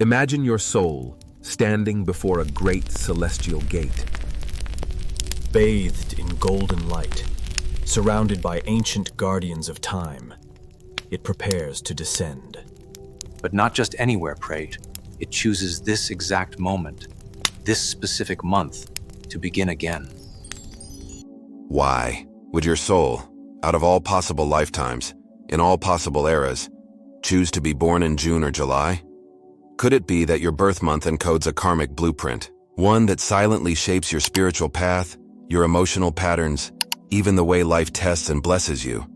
Imagine your soul standing before a great celestial gate. Bathed in golden light, surrounded by ancient guardians of time, it prepares to descend. But not just anywhere, Prate. It chooses this exact moment, this specific month, to begin again. Why would your soul, out of all possible lifetimes, in all possible eras, choose to be born in June or July? Could it be that your birth month encodes a karmic blueprint, one that silently shapes your spiritual path, your emotional patterns, even the way life tests and blesses you?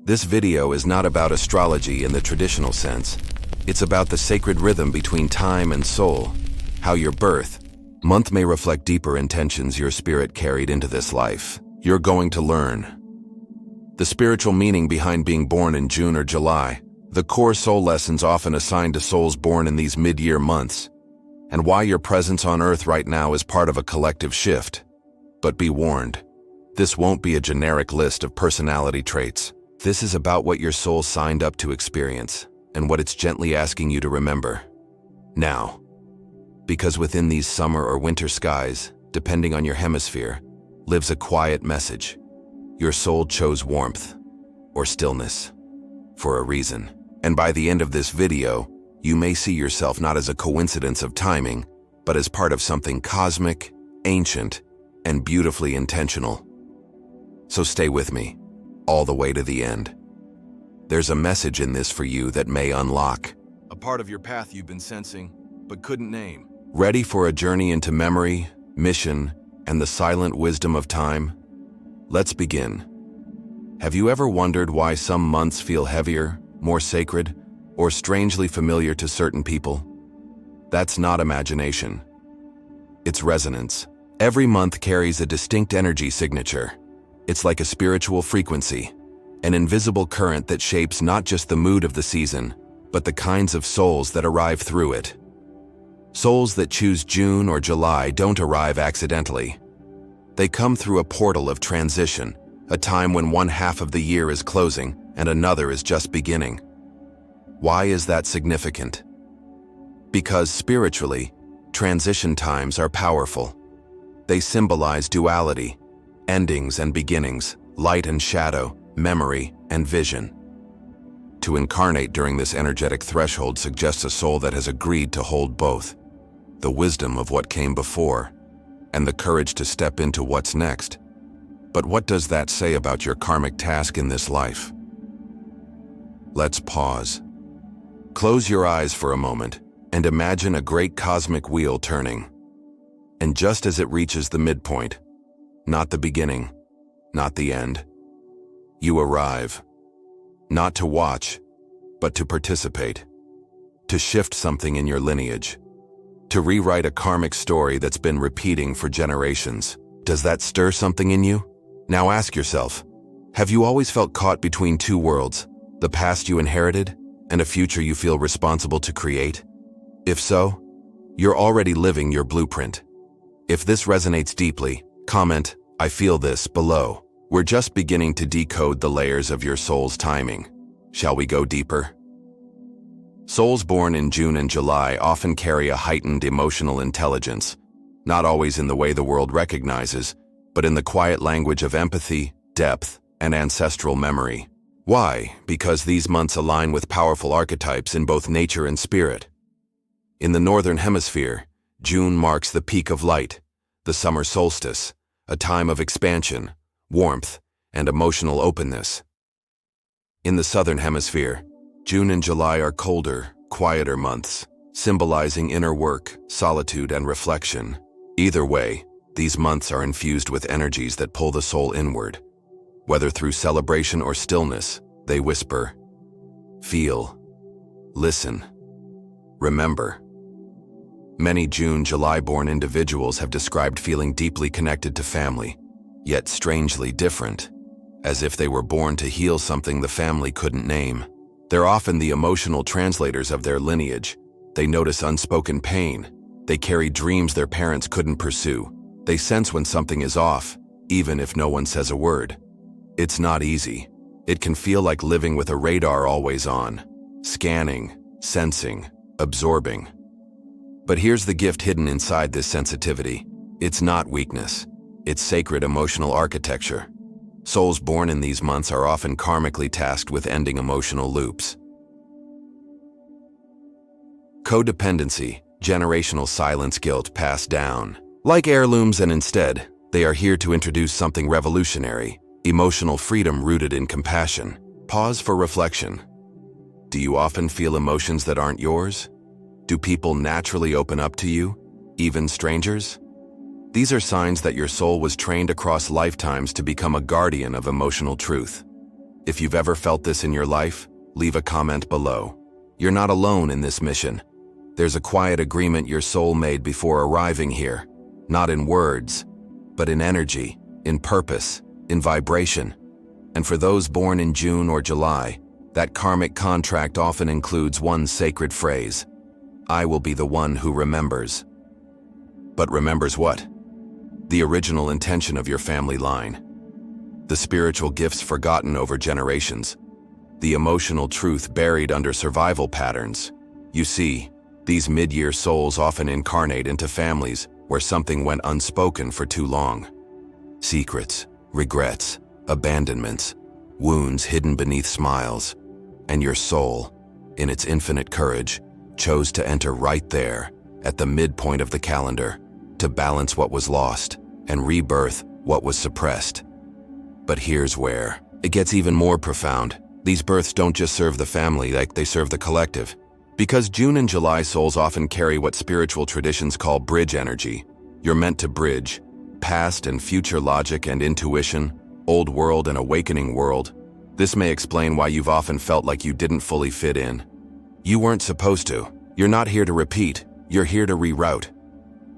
This video is not about astrology in the traditional sense. It's about the sacred rhythm between time and soul, how your birth month may reflect deeper intentions your spirit carried into this life. You're going to learn the spiritual meaning behind being born in June or July, the core soul lessons often assigned to souls born in these mid-year months, and why your presence on Earth right now is part of a collective shift. But be warned, this won't be a generic list of personality traits. This is about what your soul signed up to experience, and what it's gently asking you to remember now. Because within these summer or winter skies, depending on your hemisphere, lives a quiet message. Your soul chose warmth or stillness for a reason. And by the end of this video, you may see yourself not as a coincidence of timing, but as part of something cosmic, ancient, and beautifully intentional. So stay with me, all the way to the end. There's a message in this for you that may unlock a part of your path you've been sensing, but couldn't name. Ready for a journey into memory, mission, and the silent wisdom of time? Let's begin. Have you ever wondered why some months feel heavier, more sacred, or strangely familiar to certain people? That's not imagination. It's resonance. Every month carries a distinct energy signature. It's like a spiritual frequency, an invisible current that shapes not just the mood of the season, but the kinds of souls that arrive through it. Souls that choose June or July don't arrive accidentally. They come through a portal of transition, a time when one half of the year is closing and another is just beginning. Why is that significant? Because spiritually, transition times are powerful. They symbolize duality, endings and beginnings, light and shadow, memory and vision. To incarnate during this energetic threshold suggests a soul that has agreed to hold both, the wisdom of what came before, and the courage to step into what's next. But what does that say about your karmic task in this life? Let's pause. Close your eyes for a moment and imagine a great cosmic wheel turning. And just as it reaches the midpoint, not the beginning, not the end, you arrive. Not to watch, but to participate. To shift something in your lineage. To rewrite a karmic story that's been repeating for generations. Does that stir something in you? Now ask yourself, have you always felt caught between two worlds, the past you inherited and a future you feel responsible to create? If so, you're already living your blueprint. If this resonates deeply, comment, "I feel this," below. We're just beginning to decode the layers of your soul's timing. Shall we go deeper? Souls born in June and July often carry a heightened emotional intelligence, not always in the way the world recognizes, but in the quiet language of empathy, depth, and ancestral memory. Why? Because these months align with powerful archetypes in both nature and spirit. In the Northern Hemisphere, June marks the peak of light, the summer solstice, a time of expansion, warmth, and emotional openness. In the Southern Hemisphere, June and July are colder, quieter months, symbolizing inner work, solitude, and reflection. Either way, these months are infused with energies that pull the soul inward. Whether through celebration or stillness, they whisper, feel, listen, remember. Many June-July-born individuals have described feeling deeply connected to family, yet strangely different, as if they were born to heal something the family couldn't name. They're often the emotional translators of their lineage. They notice unspoken pain. They carry dreams their parents couldn't pursue. They sense when something is off, even if no one says a word. It's not easy. It can feel like living with a radar always on, scanning, sensing, absorbing. But here's the gift hidden inside this sensitivity. It's not weakness. It's sacred emotional architecture. Souls born in these months are often karmically tasked with ending emotional loops. Codependency, generational silence guilt passed down. Like heirlooms, and instead, they are here to introduce something revolutionary, emotional freedom rooted in compassion. Pause for reflection. Do you often feel emotions that aren't yours? Do people naturally open up to you, even strangers? These are signs that your soul was trained across lifetimes to become a guardian of emotional truth. If you've ever felt this in your life, leave a comment below. You're not alone in this mission. There's a quiet agreement your soul made before arriving here, not in words, but in energy, in purpose, in vibration. And for those born in June or July, that karmic contract often includes one sacred phrase: I will be the one who remembers. But remembers what? The original intention of your family line. The spiritual gifts forgotten over generations. The emotional truth buried under survival patterns. You see, these mid-year souls often incarnate into families where something went unspoken for too long. Secrets, regrets, abandonments, wounds hidden beneath smiles. And your soul, in its infinite courage, chose to enter right there, at the midpoint of the calendar, to balance what was lost and rebirth what was suppressed. But here's where it gets even more profound. These births don't just serve the family, like they serve the collective. Because June and July souls often carry what spiritual traditions call bridge energy. You're meant to bridge past and future logic and intuition, old world and awakening world. This may explain why you've often felt like you didn't fully fit in. You weren't supposed to. You're not here to repeat. You're here to reroute.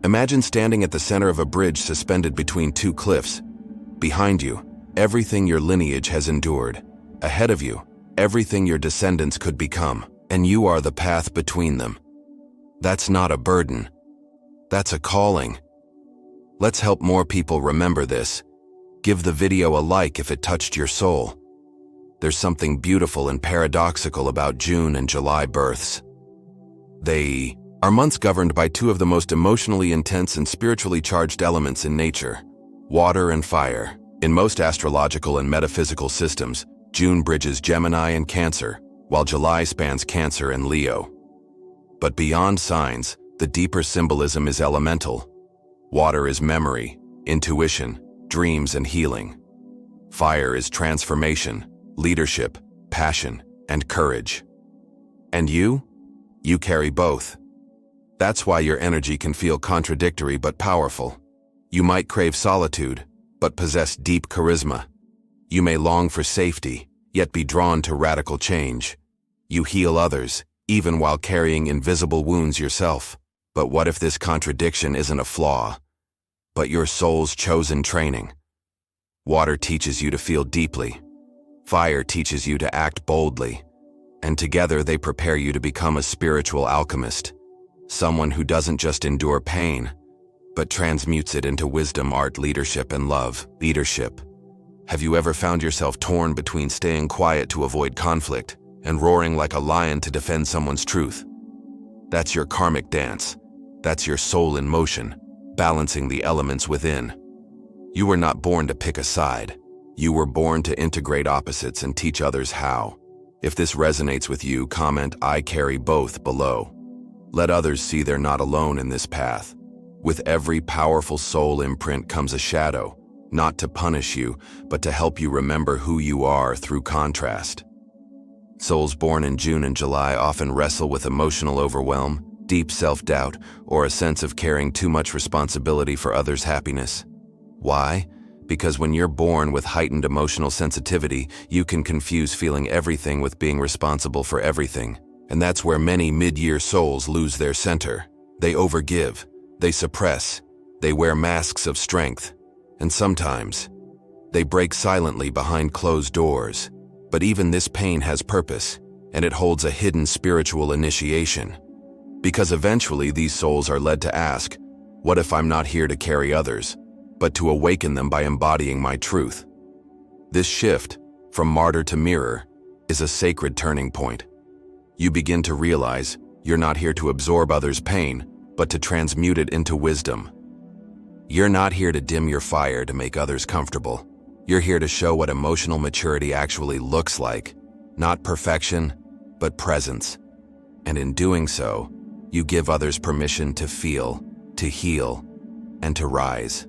Imagine standing at the center of a bridge suspended between two cliffs. Behind you, everything your lineage has endured. Ahead of you, everything your descendants could become. And you are the path between them. That's not a burden. That's a calling. Let's help more people remember this. Give the video a like if it touched your soul. There's something beautiful and paradoxical about June and July births. They are months governed by two of the most emotionally intense and spiritually charged elements in nature: water and fire. In most astrological and metaphysical systems, June bridges Gemini and Cancer, while July spans Cancer and Leo. But beyond signs, the deeper symbolism is elemental. Water is memory, intuition, dreams, and healing. Fire is transformation, leadership, passion, and courage. And you carry both. That's why your energy can feel contradictory but powerful. You might crave solitude, but possess deep charisma. You may long for safety, yet be drawn to radical change. You heal others, even while carrying invisible wounds yourself. But what if this contradiction isn't a flaw, but your soul's chosen training? Water teaches you to feel deeply. Fire teaches you to act boldly. And together they prepare you to become a spiritual alchemist. Someone who doesn't just endure pain, but transmutes it into wisdom, art, leadership, and love. Leadership. Have you ever found yourself torn between staying quiet to avoid conflict and roaring like a lion to defend someone's truth? That's your karmic dance. That's your soul in motion, balancing the elements within. You were not born to pick a side. You were born to integrate opposites and teach others how. If this resonates with you, comment "I carry both" below. Let others see they're not alone in this path. With every powerful soul imprint comes a shadow, not to punish you, but to help you remember who you are through contrast. Souls born in June and July often wrestle with emotional overwhelm, deep self-doubt, or a sense of carrying too much responsibility for others' happiness. Why? Because when you're born with heightened emotional sensitivity, you can confuse feeling everything with being responsible for everything. And that's where many mid-year souls lose their center. They overgive, they suppress, they wear masks of strength, and sometimes they break silently behind closed doors. But even this pain has purpose, and it holds a hidden spiritual initiation. Because eventually these souls are led to ask, what if I'm not here to carry others, but to awaken them by embodying my truth? This shift, from martyr to mirror, is a sacred turning point. You begin to realize You're not here to absorb others' pain, but to transmute it into wisdom. You're not here to dim your fire to make others comfortable. You're here to show what emotional maturity actually looks like. Not perfection, but presence. And in doing so, you give others permission to feel, to heal, and to rise.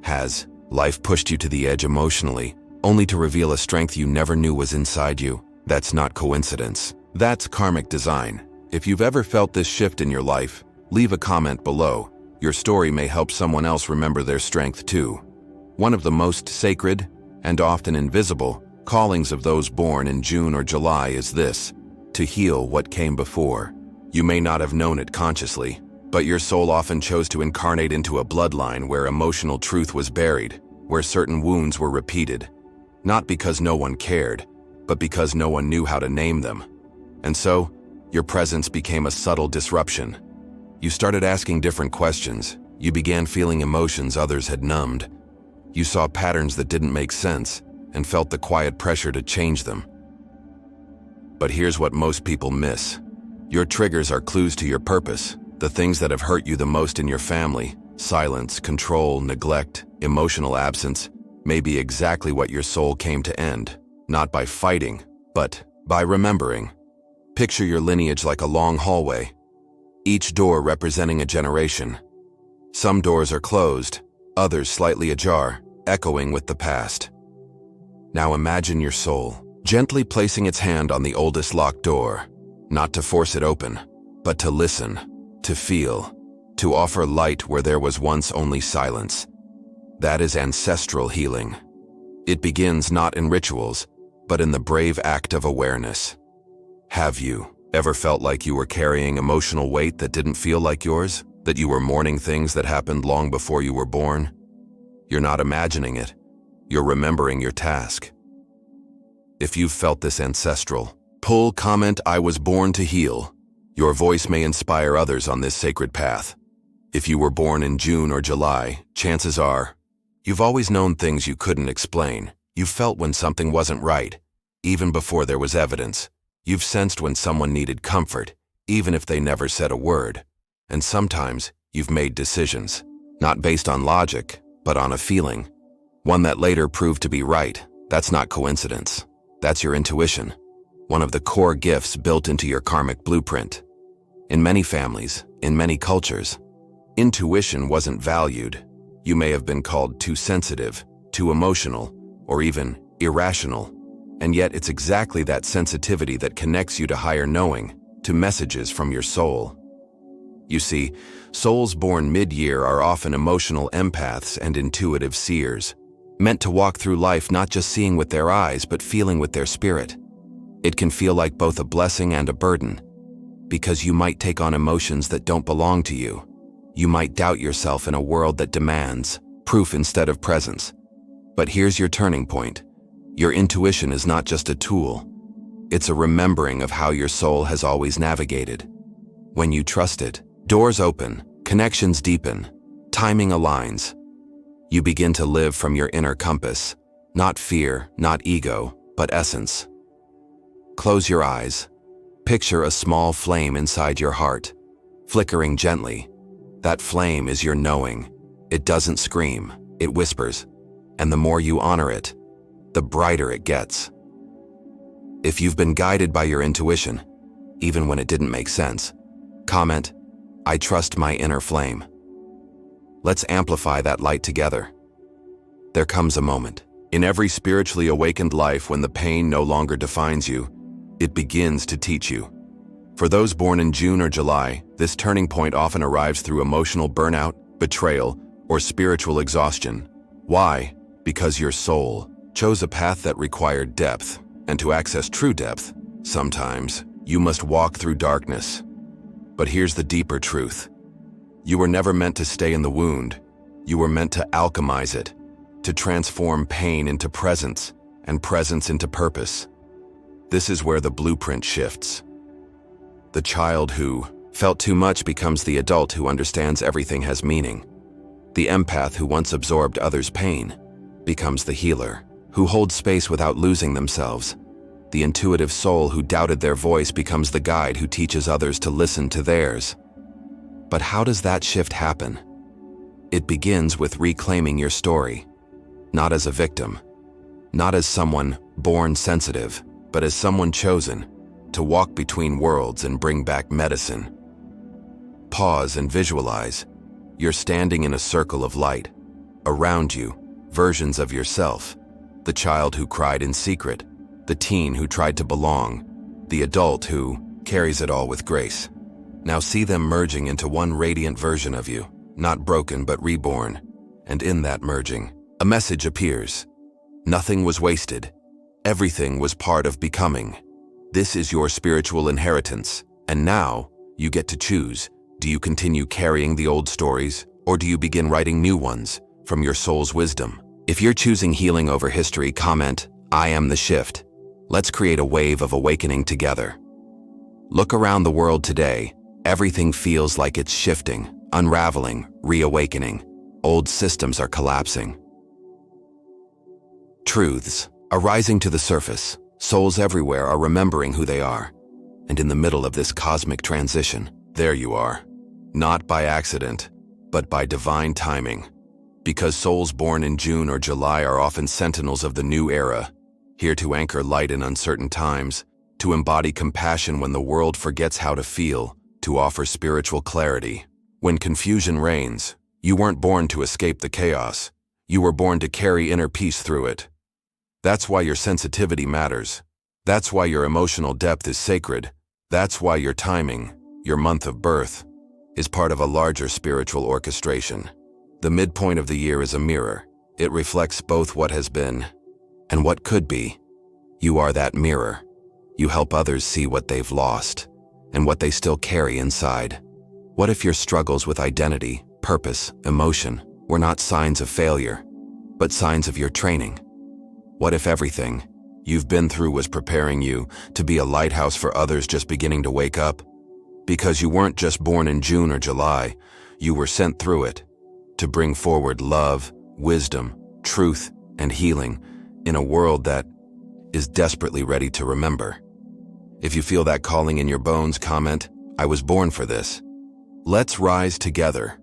Has life pushed you to the edge emotionally, only to reveal a strength you never knew was inside you? That's not coincidence. That's karmic design. If you've ever felt this shift in your life, leave a comment below. Your story may help someone else remember their strength too. One of the most sacred, and often invisible, callings of those born in June or July is this: to heal what came before. You may not have known it consciously, but your soul often chose to incarnate into a bloodline where emotional truth was buried, where certain wounds were repeated. Not because no one cared, but because no one knew how to name them. And so, your presence became a subtle disruption. You started asking different questions. You began feeling emotions others had numbed. You saw patterns that didn't make sense and felt the quiet pressure to change them. But here's what most people miss. Your triggers are clues to your purpose. The things that have hurt you the most in your family, silence, control, neglect, emotional absence, may be exactly what your soul came to end. Not by fighting, but by remembering. Picture your lineage like a long hallway, each door representing a generation. Some doors are closed, others slightly ajar, echoing with the past. Now imagine your soul gently placing its hand on the oldest locked door, not to force it open, but to listen, to feel, to offer light where there was once only silence. That is ancestral healing. It begins not in rituals, but in the brave act of awareness. Have you ever felt like you were carrying emotional weight that didn't feel like yours? That you were mourning things that happened long before you were born? You're not imagining it. You're remembering your task. If you've felt this ancestral, comment "I was born to heal." Your voice may inspire others on this sacred path. If you were born in June or July, chances are, you've always known things you couldn't explain. You felt when something wasn't right, even before there was evidence. You've sensed when someone needed comfort, even if they never said a word. And sometimes, you've made decisions, not based on logic, but on a feeling. One that later proved to be right. That's not coincidence. That's your intuition. One of the core gifts built into your karmic blueprint. In many families, in many cultures, intuition wasn't valued. You may have been called too sensitive, too emotional, or even irrational. And yet it's exactly that sensitivity that connects you to higher knowing, to messages from your soul. You see, souls born mid-year are often emotional empaths and intuitive seers, meant to walk through life not just seeing with their eyes but feeling with their spirit. It can feel like both a blessing and a burden, because you might take on emotions that don't belong to you. You might doubt yourself in a world that demands proof instead of presence. But here's your turning point. Your intuition is not just a tool. It's a remembering of how your soul has always navigated. When you trust it, doors open, connections deepen, timing aligns. You begin to live from your inner compass, not fear, not ego, but essence. Close your eyes. Picture a small flame inside your heart, flickering gently. That flame is your knowing. It doesn't scream, it whispers. And the more you honor it, the brighter it gets. If you've been guided by your intuition, even when it didn't make sense, comment, "I trust my inner flame." Let's amplify that light together. There comes a moment in every spiritually awakened life when the pain no longer defines you. It begins to teach you. For those born in June or July, this turning point often arrives through emotional burnout, betrayal, or spiritual exhaustion. Why? Because your soul chose a path that required depth, and to access true depth, sometimes you must walk through darkness. But here's the deeper truth. You were never meant to stay in the wound. You were meant to alchemize it, to transform pain into presence, and presence into purpose. This is where the blueprint shifts. The child who felt too much becomes the adult who understands everything has meaning. The empath who once absorbed others' pain becomes the healer who holds space without losing themselves. The intuitive soul who doubted their voice becomes the guide who teaches others to listen to theirs. But how does that shift happen? It begins with reclaiming your story, not as a victim, not as someone born sensitive, but as someone chosen to walk between worlds and bring back medicine. Pause and visualize. You're standing in a circle of light. Around you, versions of yourself. The child who cried in secret, the teen who tried to belong, the adult who carries it all with grace. Now see them merging into one radiant version of you, not broken but reborn. And in that merging, a message appears. Nothing was wasted. Everything was part of becoming. This is your spiritual inheritance, and now you get to choose. Do you continue carrying the old stories, or do you begin writing new ones from your soul's wisdom? If you're choosing healing over history, comment, "I am the shift." Let's create a wave of awakening together. Look around the world today. Everything feels like it's shifting, unraveling, reawakening. Old systems are collapsing. Truths are rising to the surface. Souls everywhere are remembering who they are. And in the middle of this cosmic transition, there you are. Not by accident, but by divine timing. Because souls born in June or July are often sentinels of the new era, here to anchor light in uncertain times, to embody compassion when the world forgets how to feel, to offer spiritual clarity. When confusion reigns, you weren't born to escape the chaos. You were born to carry inner peace through it. That's why your sensitivity matters. That's why your emotional depth is sacred. That's why your timing, your month of birth, is part of a larger spiritual orchestration. The midpoint of the year is a mirror. It reflects both what has been and what could be. You are that mirror. You help others see what they've lost and what they still carry inside. What if your struggles with identity, purpose, emotion were not signs of failure, but signs of your training? What if everything you've been through was preparing you to be a lighthouse for others just beginning to wake up? Because you weren't just born in June or July, you were sent through it to bring forward love, wisdom, truth, and healing in a world that is desperately ready to remember. If you feel that calling in your bones, comment, "I was born for this." Let's rise together,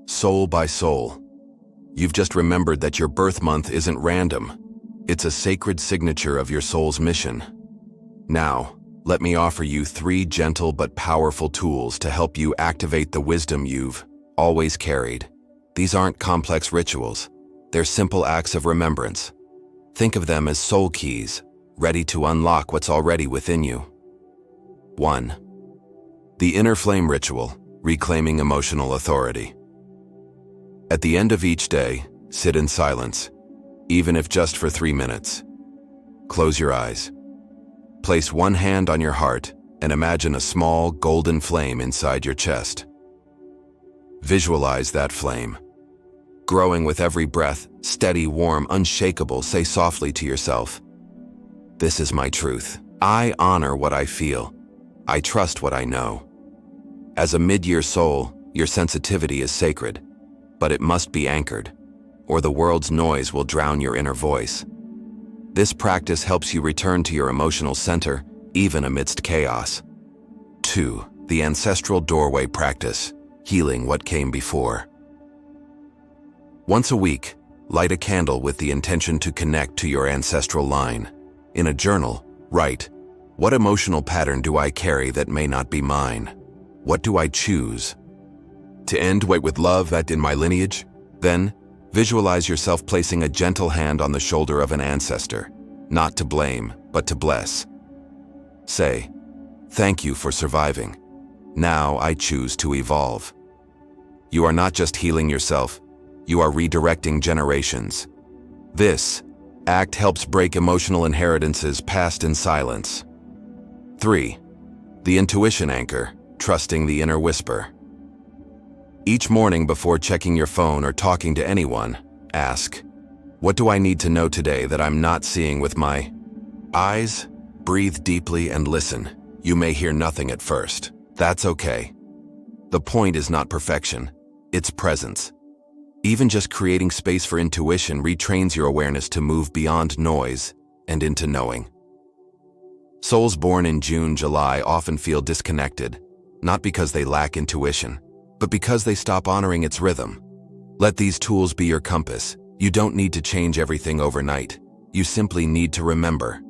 soul by soul. You've just remembered that your birth month isn't random. It's a sacred signature of your soul's mission. Now, let me offer you 3 gentle but powerful tools to help you activate the wisdom you've always carried. These aren't complex rituals. They're simple acts of remembrance. Think of them as soul keys, ready to unlock what's already within you. 1. The Inner Flame Ritual, Reclaiming Emotional Authority. At the end of each day, sit in silence, even if just for 3 minutes. Close your eyes. Place one hand on your heart and imagine a small golden flame inside your chest. Visualize that flame. Growing with every breath, steady, warm, unshakable. Say softly to yourself, "This is my truth. I honor what I feel. I trust what I know." As a mid-year soul, your sensitivity is sacred, but it must be anchored, or the world's noise will drown your inner voice. This practice helps you return to your emotional center, even amidst chaos. 2. The Ancestral Doorway Practice, Healing What Came Before. Once a week, light a candle with the intention to connect to your ancestral line. In a journal, write, "What emotional pattern do I carry that may not be mine? What do I choose to end with love that in my lineage?" Then, visualize yourself placing a gentle hand on the shoulder of an ancestor, not to blame, but to bless. Say, "Thank you for surviving. Now I choose to evolve." You are not just healing yourself, you are redirecting generations. This act helps break emotional inheritances passed in silence. 3. The Intuition Anchor, Trusting the Inner Whisper. Each morning before checking your phone or talking to anyone, ask, "What do I need to know today that I'm not seeing with my eyes?" Breathe deeply and listen. You may hear nothing at first. That's okay. The point is not perfection, it's presence. Even just creating space for intuition retrains your awareness to move beyond noise and into knowing. Souls born in June, July often feel disconnected, not because they lack intuition, but because they stop honoring its rhythm. Let these tools be your compass. You don't need to change everything overnight. You simply need to remember,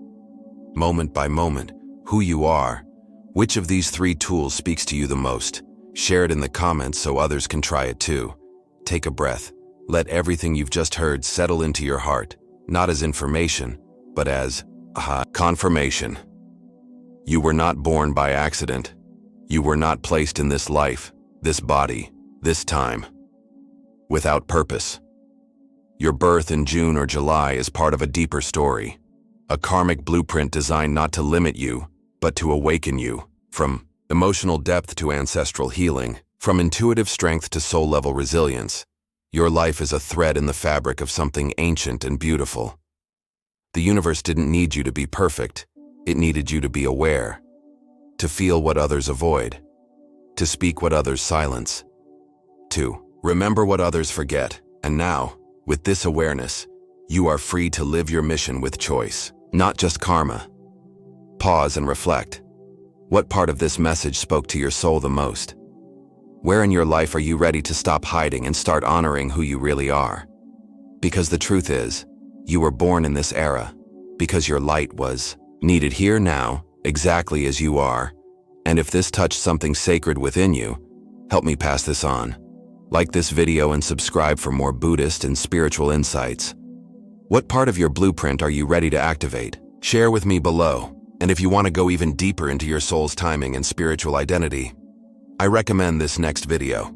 moment by moment, who you are. Which of these 3 tools speaks to you the most? Share it in the comments so others can try it too. Take a breath. Let everything you've just heard settle into your heart, not as information, but as confirmation. You were not born by accident. You were not placed in this life, this body, this time, without purpose. Your birth in June or July is part of a deeper story, a karmic blueprint designed not to limit you, but to awaken you. From emotional depth to ancestral healing, from intuitive strength to soul-level resilience, your life is a thread in the fabric of something ancient and beautiful. The universe didn't need you to be perfect. It needed you to be aware, to feel what others avoid, to speak what others silence, to remember what others forget. And now, with this awareness, you are free to live your mission with choice, not just karma. Pause and reflect. What part of this message spoke to your soul the most? Where in your life are you ready to stop hiding and start honoring who you really are? Because the truth is, you were born in this era, because your light was needed here now, exactly as you are. And if this touched something sacred within you, help me pass this on. Like this video and subscribe for more Buddhist and spiritual insights. What part of your blueprint are you ready to activate? Share with me below. And if you want to go even deeper into your soul's timing and spiritual identity, I recommend this next video.